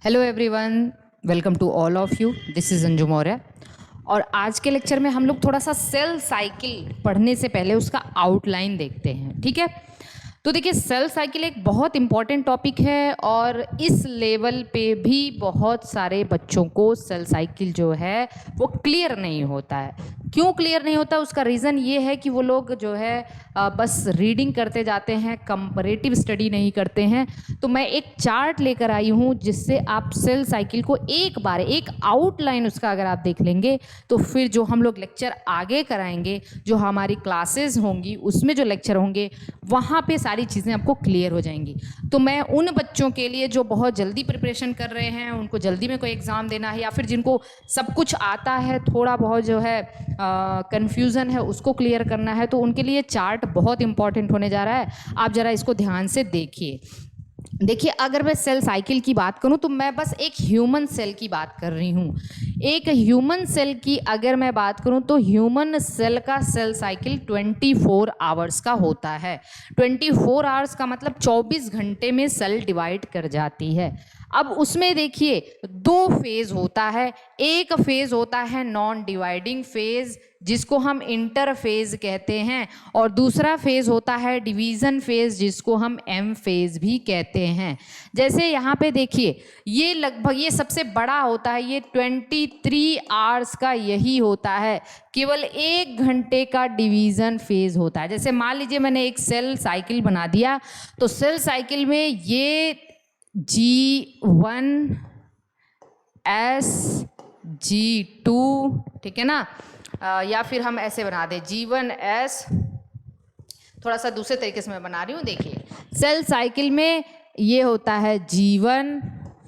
Hello everyone, welcome to all of you. This is Anju Maurya. और आज के लेक्चर में हम लोग थोड़ा सा सेल साइकिल पढ़ने से पहले उसका आउटलाइन देखते हैं। ठीक है, तो देखिए सेल साइकिल एक बहुत इंपॉर्टेंट टॉपिक है और इस लेवल पे भी बहुत सारे बच्चों को सेल साइकिल जो है वो क्लियर नहीं होता है। क्यों क्लियर नहीं होता, उसका रीज़न ये है कि वो लोग जो है बस रीडिंग करते जाते हैं, कंपैरेटिव स्टडी नहीं करते हैं। तो मैं एक चार्ट लेकर आई हूँ जिससे आप सेल साइकिल को एक बार एक आउटलाइन उसका अगर आप देख लेंगे तो फिर जो हम लोग लेक्चर आगे कराएंगे, जो हमारी क्लासेस होंगी उसमें जो लेक्चर होंगे वहाँ पे सारी चीज़ें आपको क्लियर हो जाएंगी। तो मैं उन बच्चों के लिए जो बहुत जल्दी प्रिपरेशन कर रहे हैं, उनको जल्दी में कोई एग्ज़ाम देना है, या फिर जिनको सब कुछ आता है, थोड़ा बहुत जो है कन्फ्यूज़न है उसको क्लियर करना है, तो उनके लिए चार्ट बहुत इंपॉर्टेंट होने जा रहा है। आप ज़रा इसको ध्यान से देखिए। अगर मैं सेल साइकिल की बात करूं तो मैं बस एक ह्यूमन सेल की बात कर रही हूं। एक ह्यूमन सेल की अगर मैं बात करूं तो ह्यूमन सेल का सेल साइकिल 24 आवर्स का होता है। 24 आवर्स का मतलब 24 घंटे में सेल डिवाइड कर जाती है। अब उसमें देखिए दो फेज होता है। एक फेज होता है नॉन डिवाइडिंग फेज जिसको हम इंटरफेज कहते हैं, और दूसरा फेज होता है डिवीज़न फेज जिसको हम एम फेज भी कहते हैं। जैसे यहाँ पे देखिए ये लगभग ये सबसे बड़ा होता है, ये 23 आवर्स का यही होता है। केवल 1 घंटे का डिवीज़न फेज होता है। जैसे मान लीजिए मैंने एक सेल साइकिल बना दिया, तो सेल साइकिल में ये G1 S G2, ठीक है ना, या फिर हम ऐसे बना दें G1S। थोड़ा सा दूसरे तरीके से मैं बना रही हूँ। देखिए सेल साइकिल में ये होता है G1,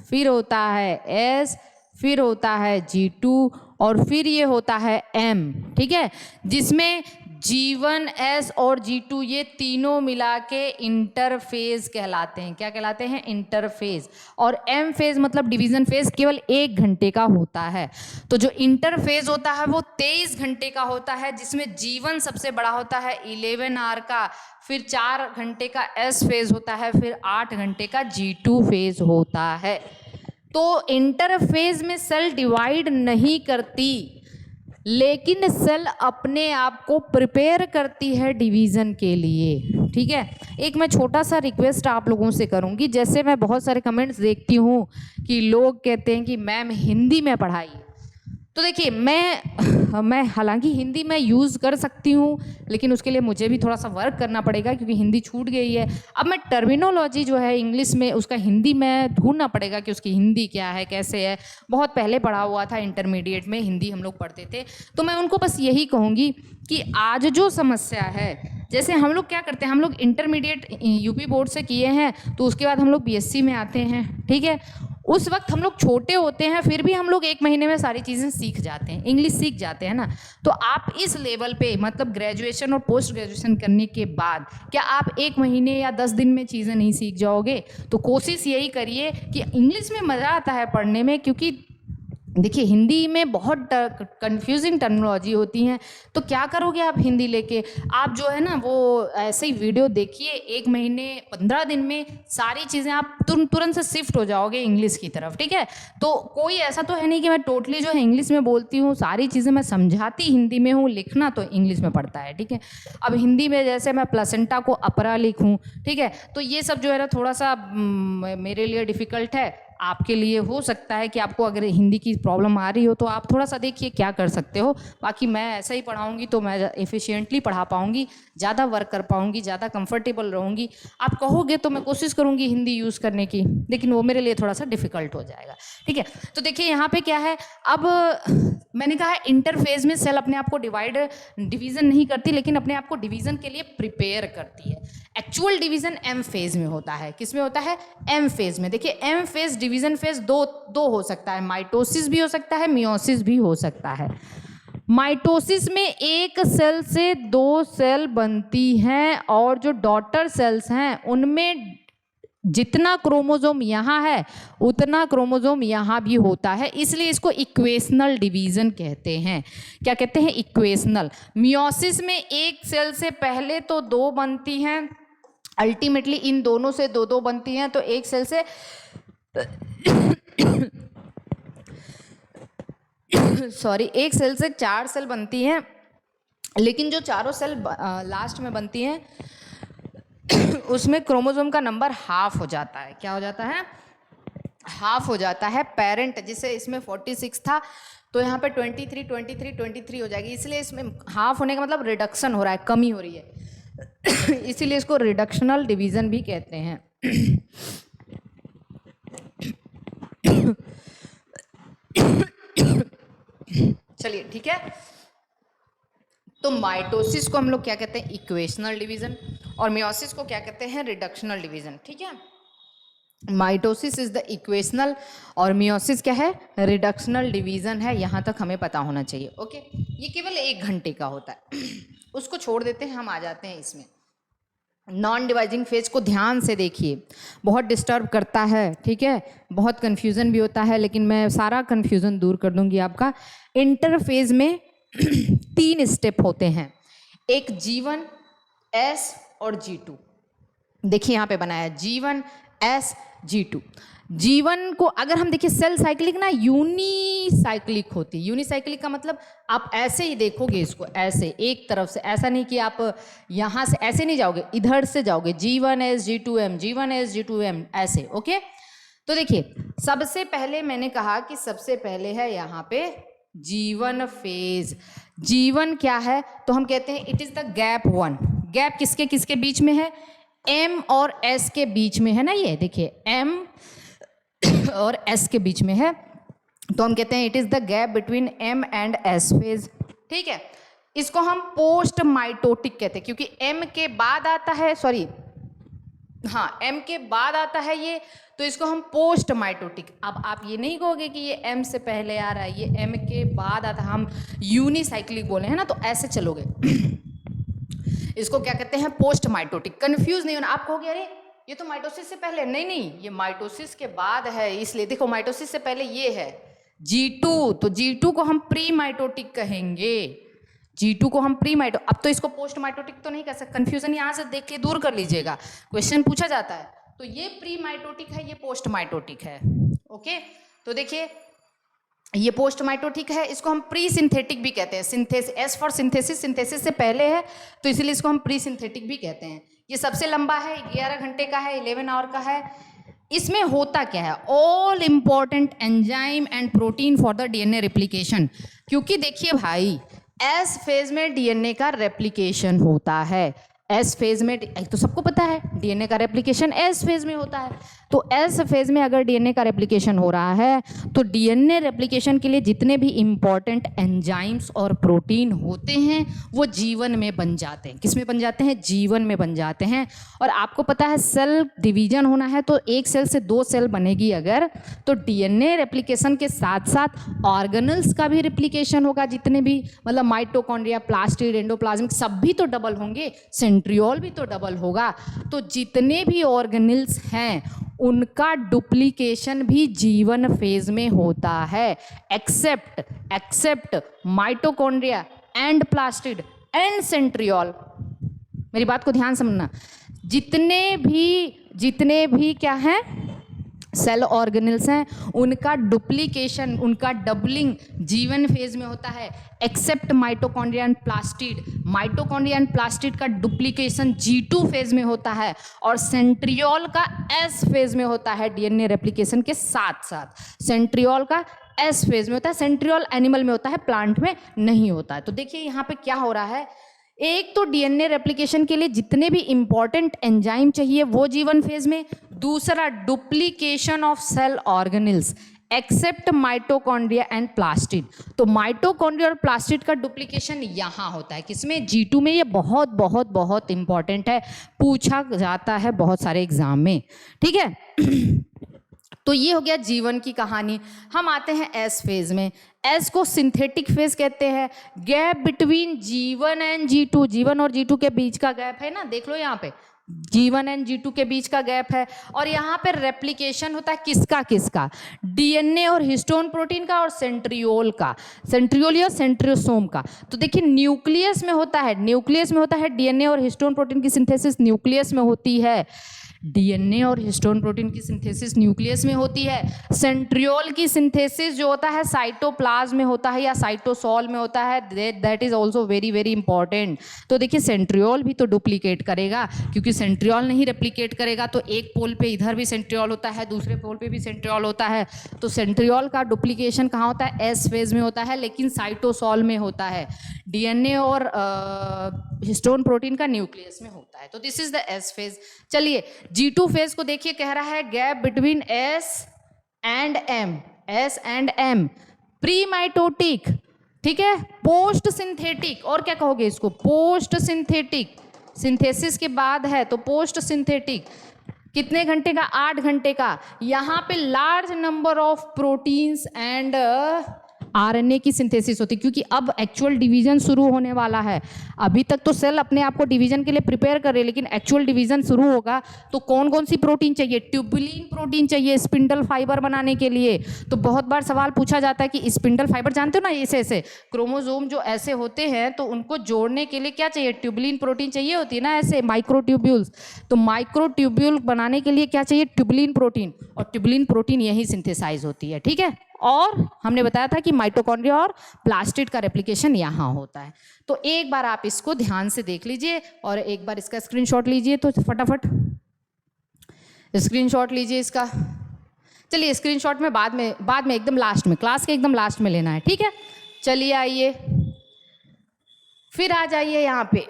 फिर होता है S, फिर होता है G2 और फिर ये होता है M। ठीक है, जिसमें G1S और G2 ये तीनों मिला के इंटरफेज कहलाते हैं। क्या कहलाते हैं? इंटरफेज। और M फेज मतलब डिवीजन फेज केवल 1 घंटे का होता है। तो जो इंटरफेज होता है वो 23 घंटे का होता है, जिसमें G1 सबसे बड़ा होता है 11 आवर का, फिर 4 घंटे का S फेज होता है, फिर 8 घंटे का G2 फेज होता है। तो इंटरफेज में सेल डिवाइड नहीं करती, लेकिन सेल अपने आप को प्रिपेयर करती है डिवीज़न के लिए। ठीक है, एक मैं छोटा सा रिक्वेस्ट आप लोगों से करूंगी। जैसे मैं बहुत सारे कमेंट्स देखती हूँ कि लोग कहते हैं कि मैम हिंदी में पढ़ाइए, तो देखिए मैं हालांकि हिंदी में यूज़ कर सकती हूँ, लेकिन उसके लिए मुझे भी थोड़ा सा वर्क करना पड़ेगा क्योंकि हिंदी छूट गई है। अब मैं टर्मिनोलॉजी जो है इंग्लिश में उसका हिंदी में ढूंढना पड़ेगा कि उसकी हिंदी क्या है, कैसे है। बहुत पहले पढ़ा हुआ था, इंटरमीडिएट में हिंदी हम लोग पढ़ते थे। तो मैं उनको बस यही कहूँगी कि आज जो समस्या है, जैसे हम लोग क्या करते हैं, हम लोग इंटरमीडिएट यूपी बोर्ड से किए हैं, तो उसके बाद हम लोग बीएससी में आते हैं। ठीक है, उस वक्त हम लोग छोटे होते हैं, फिर भी हम लोग 1 महीने में सारी चीज़ें सीख जाते हैं, इंग्लिश सीख जाते हैं ना। तो आप इस लेवल पे मतलब ग्रेजुएशन और पोस्ट ग्रेजुएशन करने के बाद क्या आप 1 महीने या 10 दिन में चीज़ें नहीं सीख जाओगे? तो कोशिश यही करिए कि इंग्लिश में मज़ा आता है पढ़ने में, क्योंकि देखिए हिंदी में बहुत कंफ्यूजिंग टर्मिनोलॉजी होती हैं। तो क्या करोगे आप हिंदी लेके? आप जो है ना वो ऐसे ही वीडियो देखिए, 1 महीने 15 दिन में सारी चीज़ें आप तुरंत से शिफ्ट हो जाओगे इंग्लिश की तरफ। ठीक है, तो कोई ऐसा तो है नहीं कि मैं टोटली जो है इंग्लिश में बोलती हूँ, सारी चीज़ें मैं समझाती हिंदी में हूँ, लिखना तो इंग्लिश में पड़ता है। ठीक है, अब हिंदी में जैसे मैं प्लेसेंटा को अपरा लिखूँ, ठीक है, तो ये सब जो है ना थोड़ा सा मेरे लिए डिफ़िकल्ट है। आपके लिए हो सकता है कि आपको अगर हिंदी की प्रॉब्लम आ रही हो तो आप थोड़ा सा देखिए क्या कर सकते हो। बाकी मैं ऐसा ही पढ़ाऊंगी तो मैं एफिशिएंटली पढ़ा पाऊंगी, ज़्यादा वर्क कर पाऊंगी, ज़्यादा कंफर्टेबल रहूंगी। आप कहोगे तो मैं कोशिश करूंगी हिंदी यूज़ करने की, लेकिन वो मेरे लिए थोड़ा सा डिफिकल्ट हो जाएगा। ठीक है, तो देखिए यहाँ पे क्या है, अब मैंने कहा इंटरफेज में सेल अपने आप को डिवीज़न नहीं करती, लेकिन अपने आप को डिवीज़न के लिए प्रिपेयर करती है। एक्चुअल डिवीज़न एम फेज में होता है। किस में होता है? एम फेज में। देखिए एम फेज डिवीज़न फेज दो हो सकता है, माइटोसिस भी हो सकता है, मियोसिस भी हो सकता है। माइटोसिस में एक सेल से 2 सेल बनती हैं, और जो डॉटर सेल्स हैं उनमें जितना क्रोमोसोम यहाँ है उतना क्रोमोसोम यहाँ भी होता है, इसलिए इसको इक्वेशनल डिवीज़न कहते हैं। क्या कहते हैं? इक्वेशनल। मियोसिस में एक सेल से पहले तो 2 बनती हैं, अल्टीमेटली इन दोनों से 2 बनती हैं, तो एक सेल से सॉरी, एक सेल से 4 सेल बनती हैं, लेकिन जो चारों सेल लास्ट में बनती हैं उसमें क्रोमोसोम का नंबर हाफ हो जाता है। क्या हो जाता है? हाफ हो जाता है। पेरेंट जिसे इसमें 46 था तो यहाँ पे 23 23 23 हो जाएगी, इसलिए इसमें हाफ होने का मतलब रिडक्शन हो रहा है, कमी हो रही है। इसीलिए इसको रिडक्शनल डिवीजन भी कहते हैं। चलिए ठीक है, तो माइटोसिस को हम लोग क्या कहते हैं? इक्वेशनल डिवीजन, और मियोसिस को क्या कहते हैं? Reductional division. ठीक है, माइटोसिस इज द इक्वेशनल और मियोसिस क्या है? रिडक्शनल डिवीजन है। यहाँ तक हमें पता होना चाहिए। ओके, ये केवल 1 घंटे का होता है, उसको छोड़ देते हैं, हम आ जाते हैं इसमें। नॉन डिवाइजिंग फेज को ध्यान से देखिए, बहुत डिस्टर्ब करता है। ठीक है, बहुत कन्फ्यूज़न भी होता है, लेकिन मैं सारा कन्फ्यूज़न दूर कर दूंगी आपका। इंटरफेज में 3 स्टेप होते हैं, एक G1, S और G2। देखिए यहाँ पे बनाया G1, S, G2। G1 को अगर हम देखिए, सेल साइक्लिक ना यूनिसाइक्लिक होती है। यूनिसाइक्लिक का मतलब आप ऐसे ही देखोगे इसको, ऐसे एक तरफ से, ऐसा नहीं कि आप यहाँ से ऐसे नहीं जाओगे, इधर से जाओगे। G1S, G2M, G1S, G2M, ऐसे। ओके, तो देखिए सबसे पहले मैंने कहा कि सबसे पहले है यहाँ पे G1 फेज। G1 क्या है? तो हम कहते हैं it is the gap 1। Gap किसके किसके बीच में है? M और S के बीच में है ना। ये देखिए M और S के बीच में है, तो हम कहते हैं it is the gap between M and S phase. ठीक है, इसको हम पोस्ट माइटोटिक कहते हैं, क्योंकि M के बाद आता है, सॉरी हाँ, M के बाद आता है ये, तो इसको हम पोस्ट माइटोटिक। अब आप ये नहीं कहोगे कि ये M से पहले आ रहा है, ये M के बाद आता है। हम यूनिसाइक्लिक बोले हैं ना, तो ऐसे चलोगे। इसको क्या कहते हैं? Post mitotic. कंफ्यूज नहीं होना, आप कहोगे अरे ये तो माइटोसिस से पहले। नहीं नहीं, ये माइटोसिस के बाद है, इसलिए देखो माइटोसिस से पहले ये है G2, तो G2 को हम प्री माइटोटिक कहेंगे। G2 को हम प्री माइटो, अब तो इसको पोस्ट माइटोटिक तो नहीं कह सकते। कंफ्यूजन यहाँ से देख के दूर कर लीजिएगा, क्वेश्चन पूछा जाता है। तो ये प्री माइटोटिक है, ये पोस्ट माइटोटिक है। ओके, तो देखिए ये पोस्ट माइटोटिक है, इसको हम प्री सिंथेटिक भी कहते हैं। Synthesis, S for synthesis, synthesis से पहले है, तो इसीलिए इसको हम प्री सिंथेटिक भी कहते हैं। ये सबसे लंबा है, 11 घंटे का है, 11 आवर का है। इसमें होता क्या है? All important enzyme and protein for the DNA replication. क्योंकि देखिए भाई, एस फेज में डीएनए का रेप्लिकेशन होता है। एस फेज में तो सबको पता है डीएनए का रेप्लिकेशन एस फेज में होता है। तो एस फेज में अगर डीएनए का रेप्लिकेशन हो रहा है, तो डीएनए रेप्लिकेशन के लिए जितने भी इंपॉर्टेंट एंजाइम्स और प्रोटीन होते हैं वो जीवन में बन जाते हैं। किस में बन जाते हैं? जीवन में बन जाते हैं। और आपको पता है सेल डिवीजन होना है तो एक सेल से 2 सेल बनेगी अगर, तो डीएनए रेप्लिकेशन के साथ साथ ऑर्गेनल्स का भी रेप्लिकेशन होगा। जितने भी मतलब माइटोकॉन्ड्रिया, प्लास्टिड, एंडोप्लाज्मिक सब भी तो डबल होंगे, सेंट्रियोल भी तो डबल होगा। तो जितने भी ऑर्गेनल्स हैं उनका डुप्लीकेशन भी जीवन फेज में होता है, except mitochondria and plastid and centriole. मेरी बात को ध्यान समझना, जितने भी क्या हैं सेल ऑर्गेनल्स हैं उनका डुप्लीकेशन, उनका डबलिंग जीवन फेज में होता है, except mitochondria and plastid. Mitochondria and plastid का डुप्लीकेशन G2 फेज में होता है और सेंट्रियोल का S फेज में होता है। डीएनए रेप्लिकेशन के साथ साथ सेंट्रियोल का S फेज में होता है। सेंट्रियोल एनिमल में होता है, प्लांट में नहीं होता है। तो देखिए यहाँ पे क्या हो रहा है, एक तो डीएनए रेप्लिकेशन के लिए जितने भी इंपॉर्टेंट एंजाइम चाहिए वो जीवन फेज में, दूसरा duplication of cell organelles except mitochondria and plastid. तो माइटोकॉन्ड्रिया और प्लास्टिड का डुप्लीकेशन यहाँ होता है, किसमें? G2 में। ये बहुत बहुत बहुत इंपॉर्टेंट है, पूछा जाता है बहुत सारे एग्जाम में। ठीक है, तो ये हो गया जीवन की कहानी। हम आते हैं एस फेज में। एस को सिंथेटिक फेज कहते हैं। Gap between G1 and G2, G1 और G2 के बीच का गैप है ना, देख लो यहाँ पे G1 एंड G2 के बीच का गैप है। और यहाँ पे रेप्लिकेशन होता है किसका? डीएनए और हिस्टोन प्रोटीन का और सेंट्रियोल का, सेंट्रियोल या सेंट्रियोसोम का। तो देखिए न्यूक्लियस में होता है, डीएनए और हिस्टोन प्रोटीन की सिंथेसिस न्यूक्लियस में होती है। डीएनए और हिस्टोन प्रोटीन की सिंथेसिस न्यूक्लियस में होती है। सेंट्रियोल की सिंथेसिस जो होता है साइटोप्लाज्म में होता है या साइटोसॉल में होता है, that is also very very important. तो देखिए सेंट्रियोल भी तो डुप्लीकेट करेगा, क्योंकि सेंट्रियोल नहीं रेप्लिकेट करेगा तो एक पोल पे इधर भी सेंट्रियोल होता है, दूसरे पोल पे भी सेंट्रियोल होता है। तो सेंट्रियोल का डुप्लीकेशन कहाँ होता है? एस फेज में होता है, लेकिन साइटोसॉल में होता है। डीएनए और हिस्टोन प्रोटीन का न्यूक्लियस में होता है। तो this is the S phase. चलिए G2 फेज को देखिए, कह रहा है gap between S and M, S and M, pre mitotic, ठीक है, पोस्ट सिंथेटिक, और क्या कहोगे इसको? Post synthetic. सिंथेसिस के बाद है तो पोस्ट सिंथेटिक। कितने घंटे का? 8 घंटे का। यहाँ पे large number of proteins and RNA की सिंथेसिस होती है, क्योंकि अब एक्चुअल डिवीजन शुरू होने वाला है। अभी तक तो सेल अपने आप को डिवीजन के लिए प्रिपेयर कर रहे हैं, लेकिन एक्चुअल डिवीजन शुरू होगा तो कौन कौन सी प्रोटीन चाहिए? ट्यूबुलिन प्रोटीन चाहिए स्पिंडल फाइबर बनाने के लिए। तो बहुत बार सवाल पूछा जाता है कि स्पिंडल फाइबर जानते हो ना, ऐसे ऐसे क्रोमोसोम जो ऐसे होते हैं तो उनको जोड़ने के लिए क्या चाहिए? ट्यूबुलिन प्रोटीन चाहिए होती है ना, ऐसे माइक्रोट्यूब्यूल्स। तो माइक्रोट्यूब्यूल बनाने के लिए क्या चाहिए? Tubulin protein. और ट्यूबुलिन प्रोटीन यही सिंथेसाइज होती है, ठीक है। और हमने बताया था कि माइटोकॉन्ड्रिया और प्लास्टिड का रेप्लिकेशन यहाँ होता है। तो एक बार आप इसको ध्यान से देख लीजिए और एक बार इसका स्क्रीनशॉट लीजिए। तो फटाफट स्क्रीनशॉट लीजिए इसका। चलिए स्क्रीनशॉट में बाद में एकदम लास्ट में, क्लास के एकदम लास्ट में लेना है, ठीक है। चलिए आइए, फिर आ जाइए यहाँ पे।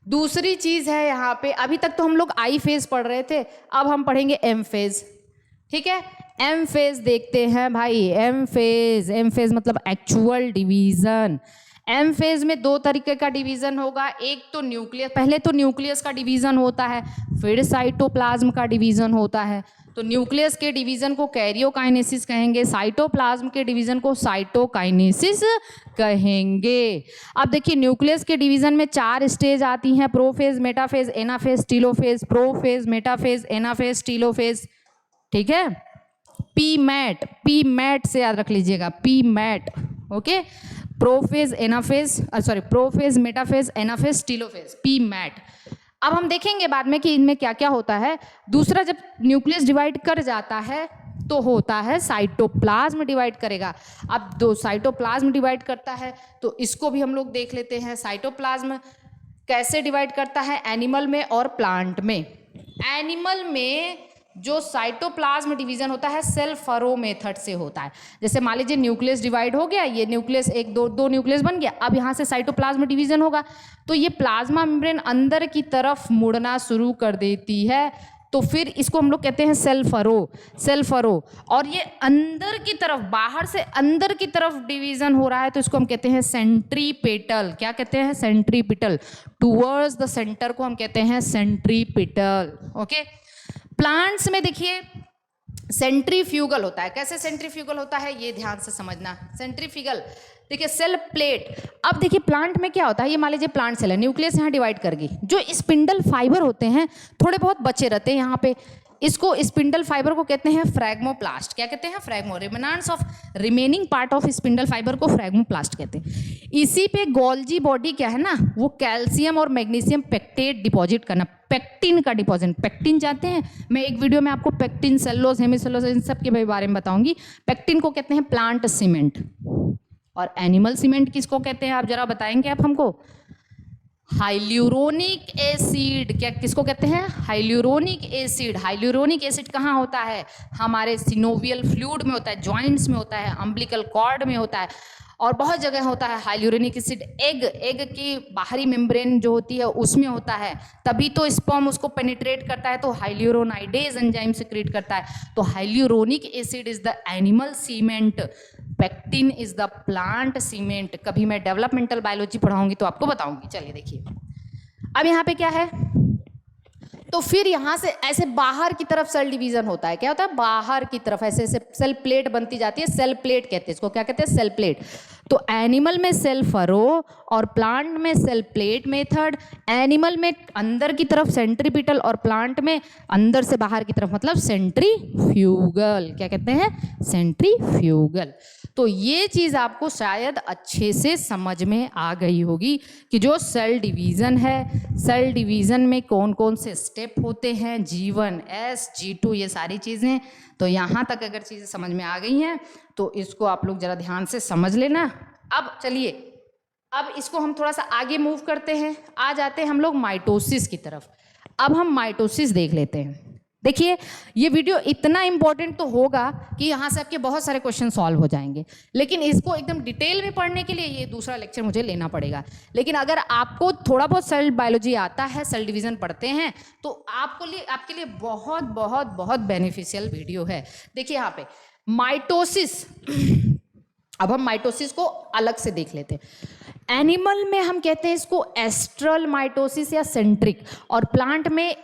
दूसरी चीज है यहाँ पे, अभी तक तो हम लोग आई फेज पढ़ रहे थे, अब हम पढ़ेंगे एम फेज, ठीक है। एम फेज देखते हैं भाई। एम फेज मतलब एक्चुअल डिवीजन। एम फेज में 2 तरीके का डिवीजन होगा। एक तो न्यूक्लियस, पहले तो न्यूक्लियस का डिवीजन होता है, फिर साइटोप्लाज्म का डिवीजन होता है। तो न्यूक्लियस के डिवीजन को कैरियोकाइनेसिस कहेंगे, साइटोप्लाज्म के डिवीजन को साइटोकाइनेसिस कहेंगे। अब देखिए न्यूक्लियस के डिवीजन में 4 स्टेज आती हैं, prophase, metaphase, anaphase, telophase. Prophase, metaphase, anaphase, telophase, ठीक है। पी मैट से याद रख लीजिएगा, P mat, okay. Prophase, anaphase, prophase, metaphase, anaphase, telophase, P mat. अब हम देखेंगे बाद में कि इनमें क्या क्या होता है। दूसरा, जब न्यूक्लियस डिवाइड कर जाता है तो होता है साइटोप्लाज्म डिवाइड करेगा। अब साइटोप्लाज्म डिवाइड करता है तो इसको भी हम लोग देख लेते हैं। साइटोप्लाज्म कैसे डिवाइड करता है? एनिमल में और प्लांट में। एनिमल में जो साइटोप्लाज्म डिवीजन होता है सेल फरो मेथड से होता है। जैसे मान लीजिए न्यूक्लियस डिवाइड हो गया, ये न्यूक्लियस दो न्यूक्लियस बन गया, अब यहाँ से साइटोप्लाज्म डिवीजन होगा तो ये प्लाज्मा मेम्ब्रेन अंदर की तरफ मुड़ना शुरू कर देती है, तो फिर इसको हम लोग कहते हैं सेल फरो। और ये अंदर की तरफ, बाहर से अंदर की तरफ डिवीजन हो रहा है तो इसको हम कहते हैं सेंट्रीपेटल। क्या कहते हैं? सेंट्रीपेटल। टुवर्ड्स द सेंटर को हम कहते हैं सेंट्रीपेटल, ओके। प्लांट्स में देखिए सेंट्रीफ्यूगल होता है। कैसे सेंट्रीफ्यूगल होता है ये ध्यान से समझना। सेंट्रीफ्यूगल देखिए, सेल प्लेट। अब देखिए प्लांट में क्या होता है, ये मान लीजिए प्लांट सेल है, न्यूक्लियस यहाँ डिवाइड कर गई, जो स्पिंडल फाइबर होते हैं थोड़े बहुत बचे रहते हैं यहाँ पे, इसको स्पिंडल फाइबर को कहते हैं फ्रैग्मोप्लास्ट। क्या कहते हैं? Phragmo. Remnants of remaining part of spindle fibre को फ्रैग्मोप्लास्ट कहते हैं। इसी पे गोल्जी बॉडी क्या है ना, वो कैल्शियम और मैग्नीशियम पेक्टेट डिपॉजिट करना, पेक्टिन का डिपॉजिट। पेक्टिन जानते हैं? मैं एक वीडियो में आपको पेक्टिन, सेलुलोज, हेमिसेलुलोज, इन सब के बारे में बताऊंगी। पेक्टिन को कहते हैं प्लांट सीमेंट। और एनिमल सीमेंट किसको कहते हैं आप जरा बताएंगे आप हमको? Hyaluronic acid. क्या किसको कहते हैं? Hyaluronic acid. हाइल्यूरोनिक एसिड कहाँ होता है? हमारे सिनोवियल फ्लूइड में होता है, जॉइंट्स में होता है, अम्बिलिकल कॉर्ड में होता है और बहुत जगह होता है हाइल्यूरोनिक एसिड। एग की बाहरी मेम्ब्रेन जो होती है उसमें होता है, तभी तो स्पर्म उसको पेनिट्रेट करता है तो हाइल्यूरोनाइडेज एंजाइम सिक्रीट करता है। तो hyaluronic acid is the animal cement, pectin is the plant cement. कभी मैं डेवलपमेंटल बायोलॉजी पढ़ाऊंगी तो आपको बताऊंगी। चलिए देखिए अब यहाँ पे क्या है, तो फिर यहाँ से ऐसे बाहर की तरफ सेल डिवीजन होता है। क्या होता है? बाहर की तरफ ऐसे ऐसे सेल प्लेट बनती जाती है, सेल प्लेट कहते हैं इसको। क्या कहते हैं? Cell plate. तो एनिमल में सेल फरो और प्लांट में सेल प्लेट मेथड। एनिमल में अंदर की तरफ सेंट्रीपिटल और प्लांट में अंदर से बाहर की तरफ, मतलब सेंट्रीफ्यूगल। क्या कहते हैं? सेंट्रीफ्यूगल। तो ये चीज़ आपको शायद अच्छे से समझ में आ गई होगी कि जो सेल डिवीज़न है, सेल डिवीज़न में कौन कौन से स्टेप होते हैं, G1, S, G2, ये सारी चीज़ें। तो यहाँ तक अगर चीज़ें समझ में आ गई हैं तो इसको आप लोग ज़रा ध्यान से समझ लेना। अब चलिए, अब इसको हम थोड़ा सा आगे मूव करते हैं, आ जाते हैं हम लोग माइटोसिस की तरफ। अब हम माइटोसिस देख लेते हैं। देखिए, ये वीडियो इतना इंपॉर्टेंट तो होगा कि यहाँ से आपके बहुत सारे क्वेश्चन सॉल्व हो जाएंगे, लेकिन इसको एकदम डिटेल में पढ़ने के लिए ये दूसरा लेक्चर मुझे लेना पड़ेगा। लेकिन अगर आपको थोड़ा बहुत सेल बायोलॉजी आता है, सेल डिवीज़न पढ़ते हैं, तो आपके लिए बहुत बहुत बहुत बेनिफिशियल वीडियो है। देखिए यहाँ पे माइटोसिस। अब हम माइटोसिस को अलग से देख लेते हैं। एनिमल में हम कहते हैं इसको एस्ट्रल माइटोसिस या सेंट्रिक, और प्लांट में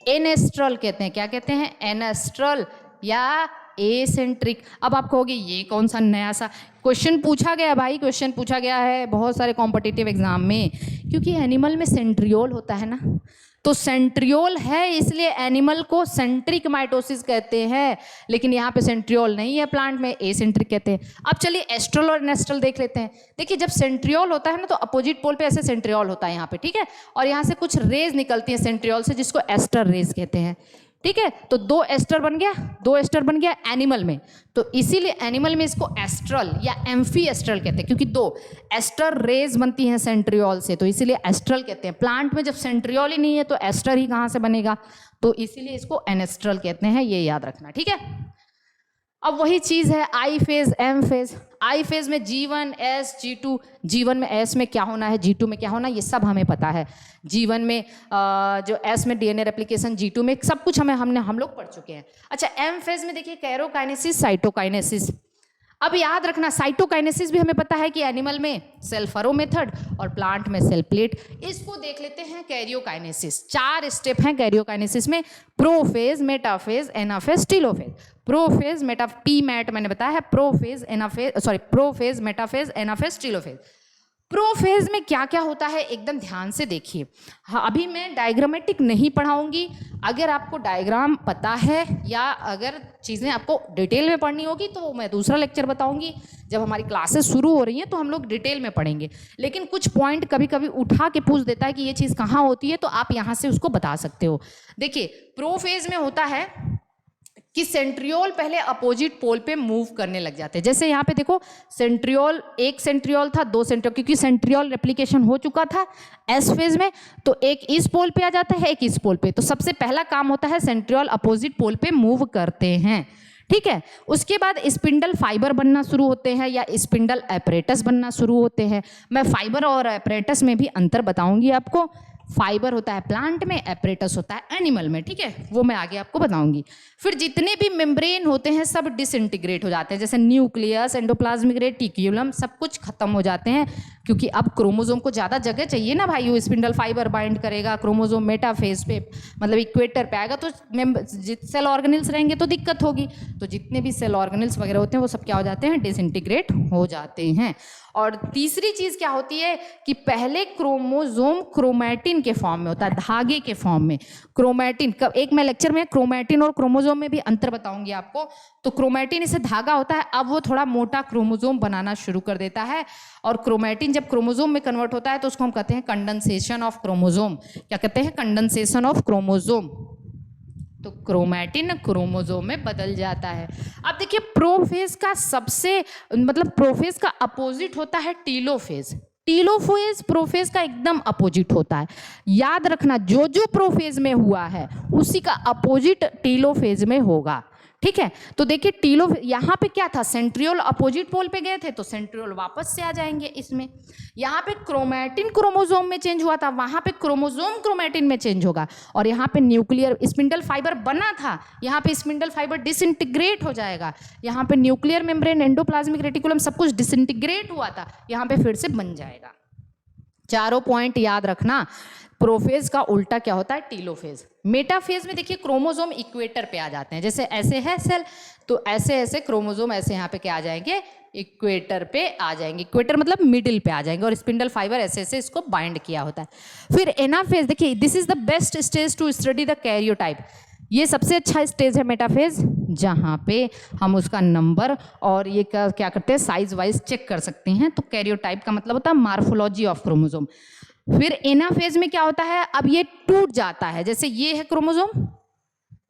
एनेस्ट्रल कहते हैं। क्या कहते हैं? एनेस्ट्रल या एसेंट्रिक। अब आप कहोगे ये कौन सा नया सा क्वेश्चन पूछा गया? भाई क्वेश्चन पूछा गया है बहुत सारे कॉम्पिटिटिव एग्जाम में, क्योंकि एनिमल में सेंट्रियोल होता है ना, तो सेंट्रियोल है इसलिए एनिमल को सेंट्रिक माइटोसिस कहते हैं, लेकिन यहाँ पे सेंट्रियोल नहीं है, प्लांट में एसेंट्रिक कहते हैं। अब चलिए एस्ट्रल और नेस्ट्रल देख लेते हैं। देखिए, जब सेंट्रियोल होता है ना तो अपोजिट पोल पे ऐसे सेंट्रियोल होता है यहाँ पे, ठीक है, और यहाँ से कुछ रेज निकलती है सेंट्रियोल से, जिसको एस्टर रेज कहते हैं, ठीक है। तो दो एस्टर बन गया एनिमल में, तो इसीलिए एनिमल में इसको एस्ट्रल या एम्फी एस्ट्रल कहते हैं, क्योंकि दो एस्टर रेज बनती हैं सेंट्रियोल से, तो इसीलिए एस्ट्रल कहते हैं। प्लांट में जब सेंट्रियोल ही नहीं है तो एस्टर ही कहाँ से बनेगा, तो इसीलिए इसको एनेस्ट्रल कहते हैं, ये याद रखना, ठीक है। अब वही चीज़ है I phase M phase. I phase में G1, S, G2, G1 में S में क्या होना है, G2 में क्या होना है, ये सब हमें पता है। G1 में जो S में DNA रेप्लिकेशन, G2 में सब कुछ हम लोग पढ़ चुके हैं। अच्छा, एम फेज में देखिए कैरोकाइनेसिस, साइटोकाइनेसिस। अब याद रखना, साइटोकाइनेसिस भी हमें पता है कि एनिमल में सेल फरो मेथड और प्लांट में सेल प्लेट। इसको देख लेते हैं कैरियोकाइनेसिस। 4 स्टेप हैं कैरियोकाइनेसिस में, prophase, metaphase, anaphase, telophase. Prophase, P mat मैंने बताया है, prophase, metaphase, anaphase, telophase. Prophase में क्या क्या होता है एकदम ध्यान से देखिए। हाँ, अभी मैं डायग्रामेटिक नहीं पढ़ाऊंगी। अगर आपको डायग्राम पता है या अगर चीज़ें आपको डिटेल में पढ़नी होगी तो मैं दूसरा लेक्चर बताऊंगी। जब हमारी क्लासेस शुरू हो रही हैं तो हम लोग डिटेल में पढ़ेंगे, लेकिन कुछ पॉइंट कभी कभी उठा के पूछ देता है कि ये चीज़ कहाँ होती है, तो आप यहाँ से उसको बता सकते हो। देखिए, प्रोफेज में होता है कि सेंट्रियोल पहले अपोजिट पोल पे मूव करने लग जाते हैं। जैसे यहाँ पे देखो, सेंट्रियोल, एक सेंट्रियोल था, 2 सेंट्रियोल, क्योंकि सेंट्रियोल रेप्लिकेशन हो चुका था एस फेज में, तो एक इस पोल पे आ जाता है, एक इस पोल पे। तो सबसे पहला काम होता है सेंट्रियोल अपोजिट पोल पे मूव करते हैं, ठीक है। उसके बाद स्पिंडल फाइबर बनना शुरू होते हैं या स्पिंडल एपरेटस बनना शुरू होते हैं। मैं फाइबर और एपरेटस में भी अंतर बताऊंगी आपको। फाइबर होता है प्लांट में, एपरेटस होता है एनिमल में, ठीक है, वो मैं आगे आपको बताऊंगी। फिर जितने भी मेम्ब्रेन होते हैं सब डिसइंटीग्रेट हो जाते हैं, जैसे न्यूक्लियस, एंडोप्लाज्मिक रेटिक्यूलम, सब कुछ खत्म हो जाते हैं, क्योंकि अब क्रोमोसोम को ज़्यादा जगह चाहिए ना भाई। वो स्पिंडल फाइबर बाइंड करेगा, क्रोमोसोम मेटाफेज पे, मतलब इक्वेटर पे आएगा, तो सेल ऑर्गेनल्स रहेंगे तो दिक्कत होगी। तो जितने भी सेल ऑर्गेनल्स वगैरह होते हैं वो सब क्या हो जाते हैं, डिसइंटीग्रेट हो जाते हैं। और तीसरी चीज़ क्या होती है कि पहले क्रोमोसोम क्रोमैटिन के फॉर्म में होता है, धागे के फॉर्म में। क्रोमैटिन, एक मैं लेक्चर में क्रोमैटिन और क्रोमोसोम में भी अंतर बताऊंगी आपको। तो क्रोमैटिन इसे धागा होता है, अब वो थोड़ा मोटा क्रोमोसोम बनाना शुरू कर देता है, और क्रोमैटिन जब क्रोमोसोम में कन्वर्ट होता है तो उसको हम कहते हैं कंडेंसेशन ऑफ क्रोमोसोम। क्या कहते हैं? Condensation of chromosome. तो क्रोमैटिन क्रोमोसोम में बदल जाता है। अब देखिए, प्रोफेज का प्रोफेज का अपोजिट होता है टीलोफेज। टीलोफेज प्रोफेज का एकदम अपोजिट होता है। याद रखना, जो जो प्रोफेज में हुआ है उसी का अपोजिट टीलोफेज में होगा, ठीक है। तो देखिए, यहाँ पे क्या था, सेंट्रियोल अपोजिट पोल पे गए थे, तो सेंट्रियोल वापस से आ जाएंगे इसमें। यहाँ पे क्रोमैटिन क्रोमोसोम में चेंज हुआ था, वहाँ पे क्रोमोसोम क्रोमैटिन में चेंज होगा। और यहाँ पे न्यूक्लियर स्पिंडल फाइबर बना था, यहाँ पे स्पिंडल फाइबर डिसइंटीग्रेट हो जाएगा। यहाँ पे न्यूक्लियर मेम्ब्रेन, एंडोप्लाज्मिक रेटिकुलम सब कुछ डिसइंटीग्रेट हुआ था, यहाँ पे फिर से बन जाएगा। चारों पॉइंट याद रखना। प्रोफेज का उल्टा क्या होता है? टीलोफेज। मेटाफेज में देखिए क्रोमोसोम इक्वेटर पे आ जाते हैं, जैसे ऐसे है सेल, तो ऐसे ऐसे क्रोमोसोम ऐसे यहाँ पे क्या आ जाएंगे? इक्वेटर पे आ जाएंगे। इक्वेटर मतलब मिडिल पे आ जाएंगे, और स्पिंडल फाइबर ऐसे ऐसे इसको बाइंड किया होता है। फिर एनाफेज, देखिए this is the best stage to study the karyotype. ये सबसे अच्छा स्टेज है मेटाफेज, जहाँ पे हम उसका नंबर और ये क्या करते हैं, साइज वाइज चेक कर सकते हैं। तो कैरियोटाइप का मतलब होता है मार्फोलॉजी ऑफ क्रोमोसोम। फिर एनाफेज में क्या होता है? अब ये टूट जाता है, जैसे ये है क्रोमोसोम,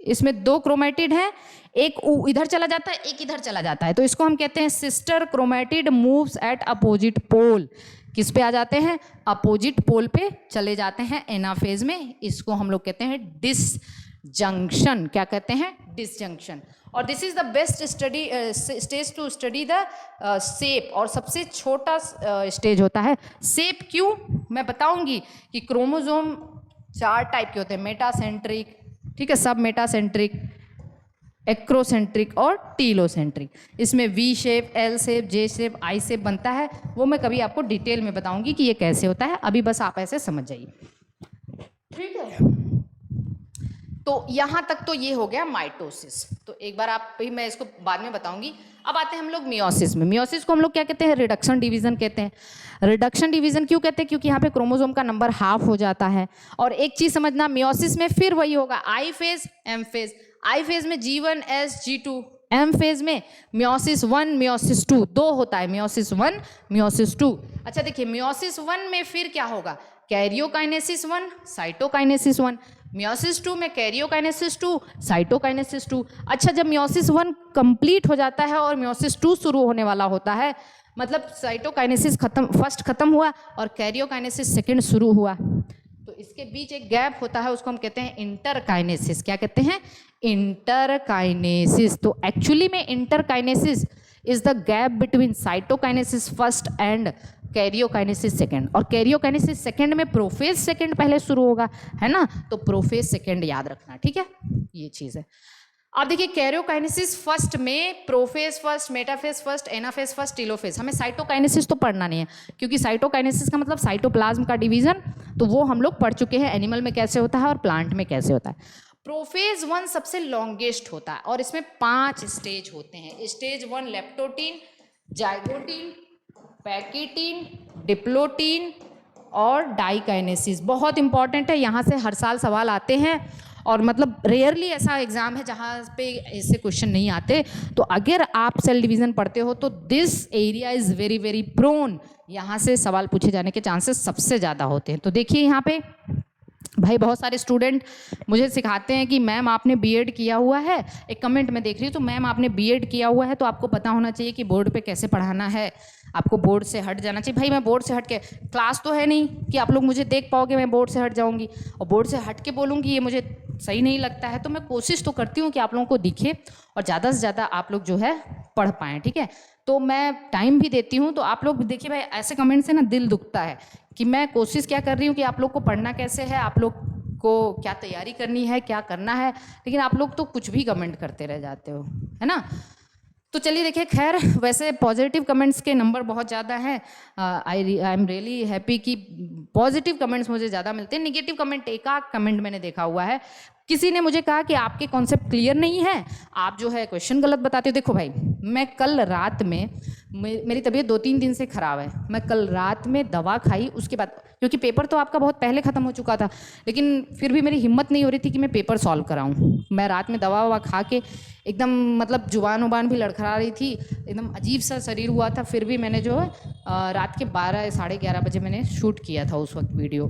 इसमें 2 क्रोमेटिड है, एक इधर चला जाता है, एक इधर चला जाता है, तो इसको हम कहते हैं sister chromatid moves at opposite pole. किस पे आ जाते हैं? अपोजिट पोल पे चले जाते हैं एनाफेज में। इसको हम लोग कहते हैं डिसजंक्शन। क्या कहते हैं? डिसजंक्शन। और this is the best study stage to study the shape. और सबसे छोटा स्टेज होता है शेप। क्यों? मैं बताऊंगी कि क्रोमोसोम 4 टाइप के होते हैं, मेटासेंट्रिक, ठीक है, सब मेटासेंट्रिक, एक्रोसेंट्रिक और टीलोसेंट्रिक। इसमें V shape, L shape, J shape, I shape बनता है। वो मैं कभी आपको डिटेल में बताऊंगी कि ये कैसे होता है, अभी बस आप ऐसे समझ जाइए, ठीक है। तो यहाँ तक तो ये हो गया माइटोसिस। तो एक बार आप भी, मैं इसको बाद में बताऊंगी। अब आते हैं हम लोग मियोसिस में। मियोसिस को हम लोग क्या कहते हैं? रिडक्शन डिवीजन कहते हैं। रिडक्शन डिवीजन क्यों कहते हैं? क्योंकि यहाँ पे क्रोमोसोम का नंबर हाफ हो जाता है। और एक चीज समझना, मियोसिस में फिर वही होगा, I phase, M phase. I phase में G1 S G2, M phase में मियोसिस 1 मियोसिस 2, 2 होता है, मियोसिस 1 मियोसिस 2। अच्छा देखिए, मियोसिस 1 में फिर क्या होगा? Karyokinesis 1, cytokinesis 1। मियोसिस 2 में कैरियोकाइनेसिस 2, साइटोकाइनेसिस 2। अच्छा, जब मियोसिस 1 कंप्लीट हो जाता है और मियोसिस 2 शुरू होने वाला होता है, मतलब साइटोकाइनेसिस फर्स्ट खत्म हुआ और कैरियोकाइनेसिस सेकंड शुरू हुआ, तो इसके बीच एक गैप होता है, उसको हम कहते हैं इंटरकाइनेसिस। क्या कहते हैं? इंटरकाइनेसिस। तो एक्चुअली में interkinesis is the gap between cytokinesis first and karyokinesis second. और कैरियोकाइनेसिस सेकंड में प्रोफेज सेकंड पहले शुरू होगा, है ना, तो प्रोफेज सेकंड याद रखना, ठीक है, ये चीज है। अब देखिए, कैरियोकाइनेसिस फर्स्ट में prophase first, metaphase first, anaphase first, telophase. हमें साइटोकाइनेसिस तो पढ़ना नहीं है, क्योंकि साइटोकाइनेसिस का मतलब साइटोप्लाज्म का डिवीजन, तो वो हम लोग पढ़ चुके हैं, एनिमल में कैसे होता है और प्लांट में कैसे होता है। प्रोफेज 1 सबसे लॉन्गेस्ट होता है और इसमें 5 स्टेज होते हैं। Stage 1 leptotene, zygotene, pachytene, diplotene और डाइकाइनेसिस। बहुत इंपॉर्टेंट है, यहाँ से हर साल सवाल आते हैं, और मतलब रेयरली ऐसा एग्जाम है जहाँ पे ऐसे क्वेश्चन नहीं आते। तो अगर आप सेल डिवीजन पढ़ते हो तो this area is very very prone, यहाँ से सवाल पूछे जाने के चांसेस सबसे ज़्यादा होते हैं। तो देखिए यहाँ पे भाई, बहुत सारे स्टूडेंट मुझे सिखाते हैं कि मैम आपने बीएड किया हुआ है। एक कमेंट में देख रही हूँ, तो मैम आपने बीएड किया हुआ है तो आपको पता होना चाहिए कि बोर्ड पे कैसे पढ़ाना है, आपको बोर्ड से हट जाना चाहिए। भाई, मैं बोर्ड से हट के, क्लास तो है नहीं कि आप लोग मुझे देख पाओगे, मैं बोर्ड से हट जाऊँगी और बोर्ड से हट के बोलूँगी ये मुझे सही नहीं लगता है। तो मैं कोशिश तो करती हूँ कि आप लोगों को दिखे और ज़्यादा से ज़्यादा आप लोग जो है पढ़ पाएँ, ठीक है। तो मैं टाइम भी देती हूँ। तो आप लोग देखिए भाई, ऐसे कमेंट से ना दिल दुखता है कि मैं कोशिश क्या कर रही हूँ कि आप लोग को पढ़ना कैसे है, आप लोग को क्या तैयारी करनी है, क्या करना है, लेकिन आप लोग तो कुछ भी कमेंट करते रह जाते हो, है ना। तो चलिए देखिए, खैर वैसे पॉजिटिव कमेंट्स के नंबर बहुत ज़्यादा हैं। आई एम रियली हैप्पी कि पॉजिटिव कमेंट्स मुझे ज़्यादा मिलते हैं। निगेटिव कमेंट एक आध कमेंट मैंने देखा हुआ है। किसी ने मुझे कहा कि आपके कॉन्सेप्ट क्लियर नहीं है, आप जो है क्वेश्चन गलत बताते हो। देखो भाई, मैं कल रात में, मेरी तबीयत 2-3 दिन से ख़राब है, मैं कल रात में दवा खाई, उसके बाद, क्योंकि पेपर तो आपका बहुत पहले ख़त्म हो चुका था, लेकिन फिर भी मेरी हिम्मत नहीं हो रही थी कि मैं पेपर सॉल्व कराऊं। मैं रात में दवा ववा खा के एकदम, मतलब जुबान उबान भी लड़खड़ा रही थी, एकदम अजीब सा शरीर हुआ था। फिर भी मैंने जो है रात के 12 साढ़े 11 बजे मैंने शूट किया था उस वक्त वीडियो,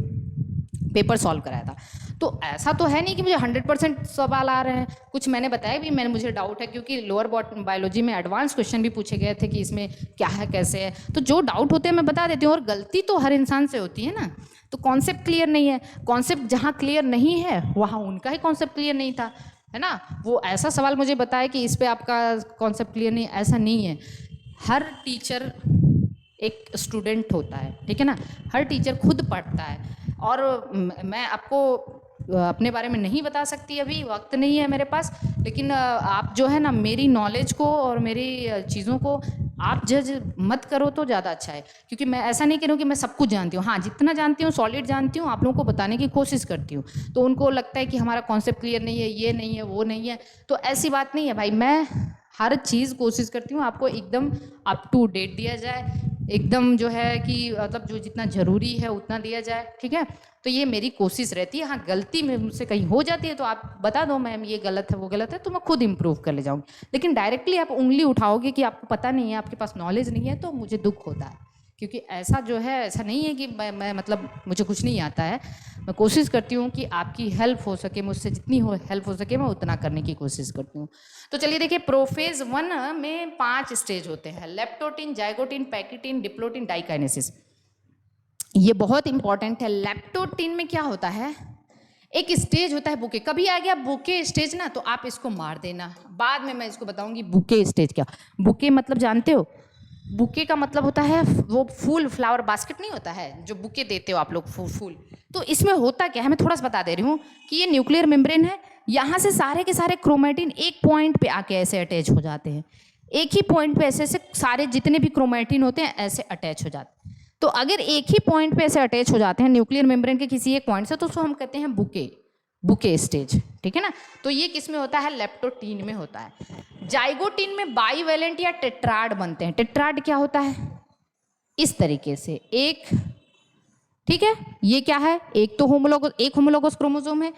पेपर सॉल्व कराया था। तो ऐसा तो है नहीं कि मुझे 100% सवाल आ रहे हैं। कुछ मैंने बताया भी, मुझे डाउट है, क्योंकि लोअर बायोलॉजी में एडवांस क्वेश्चन भी पूछे गए थे कि इसमें क्या है, कैसे है। तो जो डाउट होते हैं मैं बता देती हूँ, और गलती तो हर इंसान से होती है ना। तो कॉन्सेप्ट क्लियर नहीं है, कॉन्सेप्ट जहाँ क्लियर नहीं है वहाँ उनका ही कॉन्सेप्ट क्लियर नहीं था, है ना। वो ऐसा सवाल मुझे बताए कि इस पर आपका कॉन्सेप्ट क्लियर नहीं, ऐसा नहीं है। हर टीचर एक स्टूडेंट होता है, ठीक है ना, हर टीचर खुद पढ़ता है। और मैं आपको अपने बारे में नहीं बता सकती, अभी वक्त नहीं है मेरे पास, लेकिन आप जो है ना, मेरी नॉलेज को और मेरी चीज़ों को आप जज मत करो तो ज़्यादा अच्छा है, क्योंकि मैं ऐसा नहीं कह रही हूँ कि मैं सब कुछ जानती हूँ। हाँ, जितना जानती हूँ सॉलिड जानती हूँ, आप लोगों को बताने की कोशिश करती हूँ। तो उनको लगता है कि हमारा कॉन्सेप्ट क्लियर नहीं है, ये नहीं है, वो नहीं है, तो ऐसी बात नहीं है भाई। मैं हर चीज़ कोशिश करती हूँ आपको एकदम अप टू डेट दिया जाए, एकदम जो है कि मतलब जो जितना ज़रूरी है उतना दिया जाए, ठीक है। तो ये मेरी कोशिश रहती है। हाँ, गलती में मुझसे कहीं हो जाती है तो आप बता दो मैम ये गलत है वो गलत है, तो मैं खुद इम्प्रूव कर ले जाऊँगी। लेकिन डायरेक्टली आप उंगली उठाओगे कि आपको पता नहीं है, आपके पास नॉलेज नहीं है, तो मुझे दुख होता है। क्योंकि ऐसा जो है, ऐसा नहीं है कि मैं मतलब मुझे कुछ नहीं आता है। मैं कोशिश करती हूँ कि आपकी हेल्प हो सके, मुझसे जितनी हो हेल्प हो सके मैं उतना करने की कोशिश करती हूँ। तो चलिए देखिए, प्रोफेज 1 में 5 स्टेज होते हैं: लेप्टोटिन, जाइगोटिन, पैकिटिन, डिप्लोटिन, डाइकाइनेसिस। ये बहुत इंपॉर्टेंट है। लेप्टोटिन में क्या होता है, एक स्टेज होता है बुके। कभी आ गया बुके स्टेज ना, तो आप इसको मार देना, बाद में मैं इसको बताऊंगी बुके स्टेज क्या। बुके मतलब जानते हो? बुके का मतलब होता है वो फूल, फ्लावर बास्केट नहीं होता है जो बुके देते हो आप लोग, फूल। तो इसमें होता क्या है, मैं थोड़ा सा बता दे रही हूँ कि ये न्यूक्लियर मेम्ब्रेन है। यहाँ से सारे के सारे क्रोमेटिन एक पॉइंट पे आके ऐसे अटैच हो जाते हैं। एक ही पॉइंट पे ऐसे ऐसे सारे जितने भी क्रोमेटिन होते हैं ऐसे अटैच हो जाते हैं। तो अगर एक ही पॉइंट पे ऐसे अटैच हो जाते हैं न्यूक्लियर मेम्ब्रेन के किसी एक पॉइंट से, तो उसको हम कहते हैं बुके स्टेज, ठीक है ना। तो ये किस में होता है? लेप्टोटीन में होता है। जाइगोटीन में बाईवेलेंट या टेट्राड बनते हैं। टेट्राड क्या होता है? इस तरीके से एक, ठीक है, ये क्या है? एक तो होमोलोगस क्रोमोसोम है,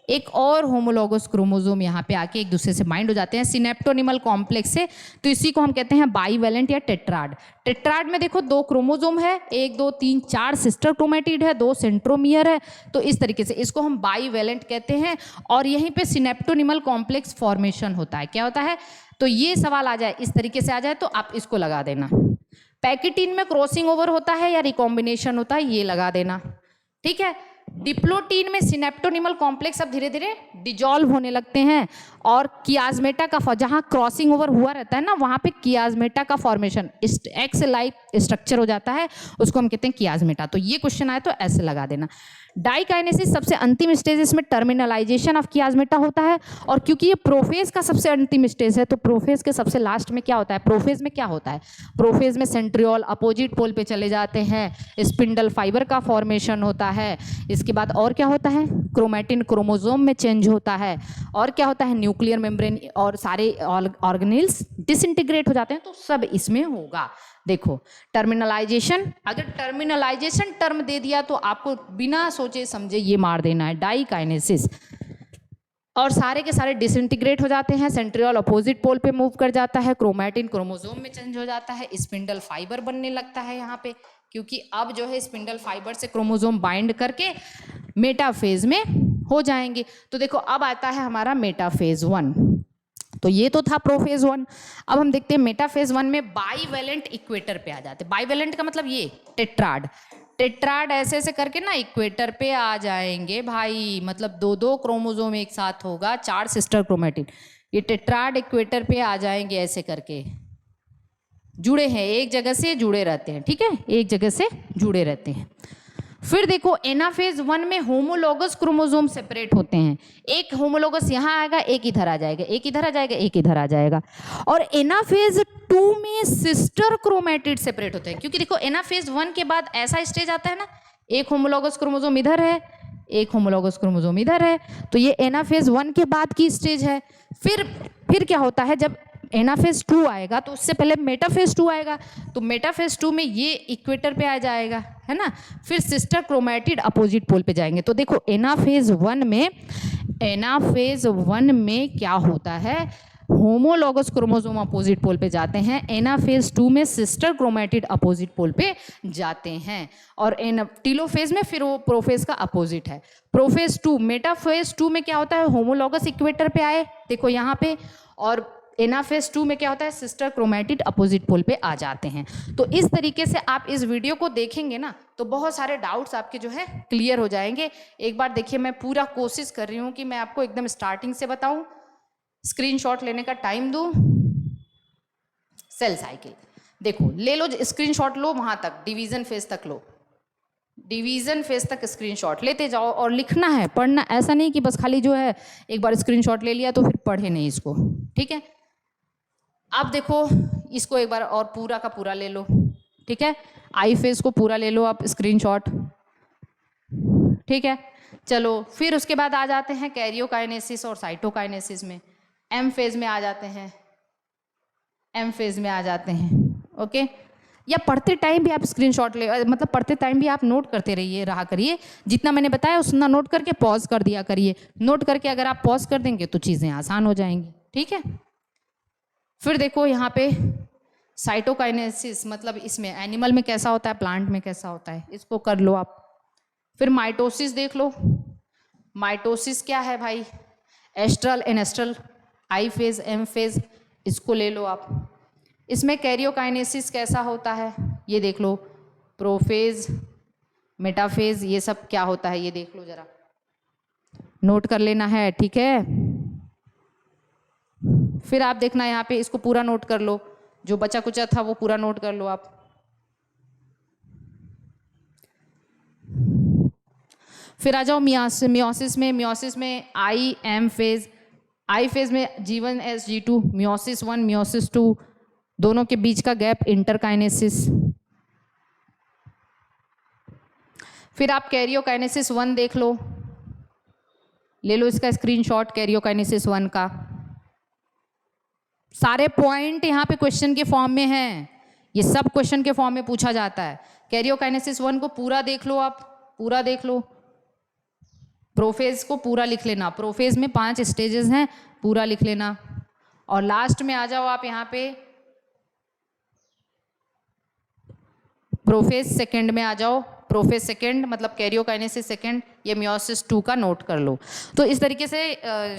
एक और होमोलोगस क्रोमोसोम यहाँ पे आके एक दूसरे से बाइंड हो जाते हैं सिनेप्टोनिमल कॉम्प्लेक्स से। तो इसी को हम कहते हैं बाईवेलेंट या टेट्राड। टेट्राड में देखो 2 क्रोमोसोम है, 1 2 3 4 सिस्टर क्रोमेटिड है, 2 सेंट्रोमियर है। तो इस तरीके से इसको हम बाईवेलेंट कहते हैं। और यहीं पे सिनेप्टोनिमल कॉम्प्लेक्स फॉर्मेशन होता है। क्या होता है? तो ये सवाल आ जाए, इस तरीके से आ जाए तो आप इसको लगा देना। पैकिटिन में क्रॉसिंग ओवर होता है या रिकॉम्बिनेशन होता है, ये लगा देना, ठीक है। डिप्लोटीन में सिनेप्टोनिमल कॉम्प्लेक्स अब धीरे धीरे डिजॉल्व होने लगते हैं, और कियाज्मेटा का जहां क्रॉसिंग ओवर हुआ रहता है ना, वहां पे कियाज्मेटा का फॉर्मेशन एक्स लाइक स्ट्रक्चर हो जाता है, उसको हम कहते हैं कियाज्मेटा। तो ये क्वेश्चन आए तो ऐसे लगा देना। डाइकाइनेसिस सबसे अंतिम स्टेज, इसमें टर्मिनलाइजेशन ऑफ कियाज्मेटा होता है। और क्योंकि ये प्रोफेज का सबसे अंतिम स्टेज है, तो प्रोफेज के सबसे लास्ट में क्या होता है? प्रोफेज में क्या होता है? प्रोफेज में सेंट्रियोल अपोजिट पोल पे चले जाते हैं, स्पिंडल फाइबर का फॉर्मेशन होता है। इसके बाद और क्या होता है? क्रोमेटिन क्रोमोसोम में चेंज होता है। और क्या होता है? न्यूक्लियर मेम्ब्रेन और सारे ऑर्गेनेल्स डिसइंटीग्रेट हो जाते हैं। तो सब इसमें होगा। देखो, टर्मिनलाइजेशन, अगर टर्मिनलाइजेशन टर्म दे दिया तो आपको बिना सोचे समझे ये मार देना है, डाइकाइनेसिस। और सारे के सारे डिसइंटीग्रेट हो जाते हैं, सेंट्रियोल अपोजिट पोल पे मूव कर जाता है, क्रोमेटिन क्रोमोसोम में चेंज हो जाता है, स्पिंडल फाइबर बनने लगता है यहाँ पे, क्योंकि अब जो है स्पिंडल फाइबर से क्रोमोसोम बाइंड करके मेटाफेज में हो जाएंगे। तो देखो, अब आता है हमारा मेटाफेज 1। तो ये तो था प्रोफेज 1। अब हम देखते हैं मेटाफेज 1 में बाईवेलेंट इक्वेटर पे आ जाते हैं। बाईवेलेंट का मतलब ये टेट्राड ऐसे ऐसे करके ना इक्वेटर पे आ जाएंगे भाई, मतलब 2 क्रोमोसोम एक साथ होगा, 4 सिस्टर क्रोमेटिन, ये टेट्राड इक्वेटर पे आ जाएंगे ऐसे करके, जुड़े हैं, एक जगह से जुड़े रहते हैं, ठीक है, एक जगह से जुड़े रहते हैं। फिर देखो, एनाफेज 1 में होमोलोगस क्रोमोसोम सेपरेट होते हैं। एक होमोलोगस यहाँ आएगा, एक इधर आ जाएगा, एक इधर आ जाएगा, एक इधर आ जाएगा। और एनाफेज 2 में सिस्टर क्रोमेटिड सेपरेट होते हैं, क्योंकि देखो एनाफेज 1 के बाद ऐसा स्टेज आता है ना, एक होमोलोगस क्रोमोसोम इधर है, एक होमोलोगस क्रोमोसोम इधर है। तो ये एनाफेज 1 के बाद की स्टेज है। फिर क्या होता है, जब एनाफेज 2 आएगा तो उससे पहले मेटाफेज 2 आएगा। तो मेटाफेज 2 में ये इक्वेटर पे आ जाएगा, है ना। फिर सिस्टर क्रोमेटिड अपोजिट पोल पे जाएंगे। तो देखो, एनाफेज 1 में क्या होता है? होमोलोगस क्रोमोसोम अपोजिट पोल पे जाते हैं। एनाफेज 2 में सिस्टर क्रोमेटिड अपोजिट पोल पे जाते हैं। और टीलोफेज में फिर वो प्रोफेज का अपोजिट है। प्रोफेज 2, मेटाफेज 2 में क्या होता है? होमोलोगस इक्वेटर पे आए, देखो यहाँ पे। और एनाफेज 2 में क्या होता है? सिस्टर क्रोमेटिड अपोजिट पोल पे आ जाते हैं। तो इस तरीके से आप इस वीडियो को देखेंगे ना, तो बहुत सारे डाउट्स आपके जो है क्लियर हो जाएंगे। एक बार देखिए, मैं पूरा कोशिश कर रही हूँ कि मैं आपको एकदम स्टार्टिंग से बताऊं, स्क्रीनशॉट लेने का टाइम दूं। सेल साइकिल देखो, ले लो स्क्रीनशॉट, लो वहां तक, डिवीजन फेज तक लो, डिवीजन फेज तक स्क्रीनशॉट लेते जाओ। और लिखना है, पढ़ना ऐसा नहीं कि बस खाली जो है एक बार स्क्रीनशॉट ले लिया तो फिर पढ़े नहीं इसको, ठीक है। अब देखो, इसको एक बार और पूरा का पूरा ले लो, ठीक है। आई फेज को पूरा ले लो आप स्क्रीनशॉट, ठीक है। चलो फिर उसके बाद आ जाते हैं कैरियोकाइनेसिस और साइटोकाइनेसिस में, एम फेज में आ जाते हैं, एम फेज में आ जाते हैं, ओके। या पढ़ते टाइम भी आप स्क्रीनशॉट ले, मतलब पढ़ते टाइम भी आप नोट करते रहा करिए, जितना मैंने बताया उतना नोट करके पॉज कर दिया करिए। नोट करके अगर आप पॉज कर देंगे तो चीज़ें आसान हो जाएंगी, ठीक है। फिर देखो यहाँ पे साइटोकाइनेसिस, मतलब इसमें एनिमल में कैसा होता है, प्लांट में कैसा होता है, इसको कर लो आप। फिर माइटोसिस देख लो, माइटोसिस क्या है भाई, astral anastral, I phase M phase, इसको ले लो आप। इसमें कैरियोकाइनेसिस कैसा होता है ये देख लो, प्रोफेज, मेटाफेज, ये सब क्या होता है ये देख लो जरा, नोट कर लेना है, ठीक है। फिर आप देखना यहाँ पे, इसको पूरा नोट कर लो, जो बचा कुचा था वो पूरा नोट कर लो आप। फिर आ जाओ मियोसिस में, मियोसिस में I am phase, I phase में G1 S G2, meiosis 1 meiosis 2, दोनों के बीच का गैप इंटरकाइनेसिस। फिर आप कैरियोकाइनेसिस 1 देख लो, ले लो इसका स्क्रीनशॉट कैरियोकाइनेसिस 1 का। सारे पॉइंट यहाँ पे क्वेश्चन के फॉर्म में हैं, ये सब क्वेश्चन के फॉर्म में पूछा जाता है। कैरियोकाइनेसिस 1 को पूरा देख लो आप, पूरा देख लो। प्रोफेज को पूरा लिख लेना, प्रोफेज में 5 स्टेजेस हैं, पूरा लिख लेना। और लास्ट में आ जाओ आप यहाँ पे, प्रोफेज सेकेंड में आ जाओ, प्रोफेज सेकेंड मतलब कैरियोकाइनेसिस सेकेंड, ये मियोसिस 2 का नोट कर लो। तो इस तरीके से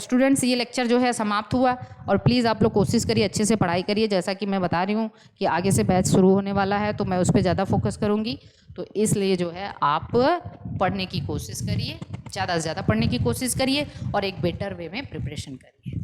स्टूडेंट्स ये लेक्चर जो है समाप्त हुआ। और प्लीज़ आप लोग कोशिश करिए, अच्छे से पढ़ाई करिए, जैसा कि मैं बता रही हूँ कि आगे से बैच शुरू होने वाला है तो मैं उस पर ज़्यादा फोकस करूँगी। तो इसलिए जो है आप पढ़ने की कोशिश करिए, ज़्यादा से ज़्यादा पढ़ने की कोशिश करिए और एक बेटर वे में प्रिपरेशन करिए।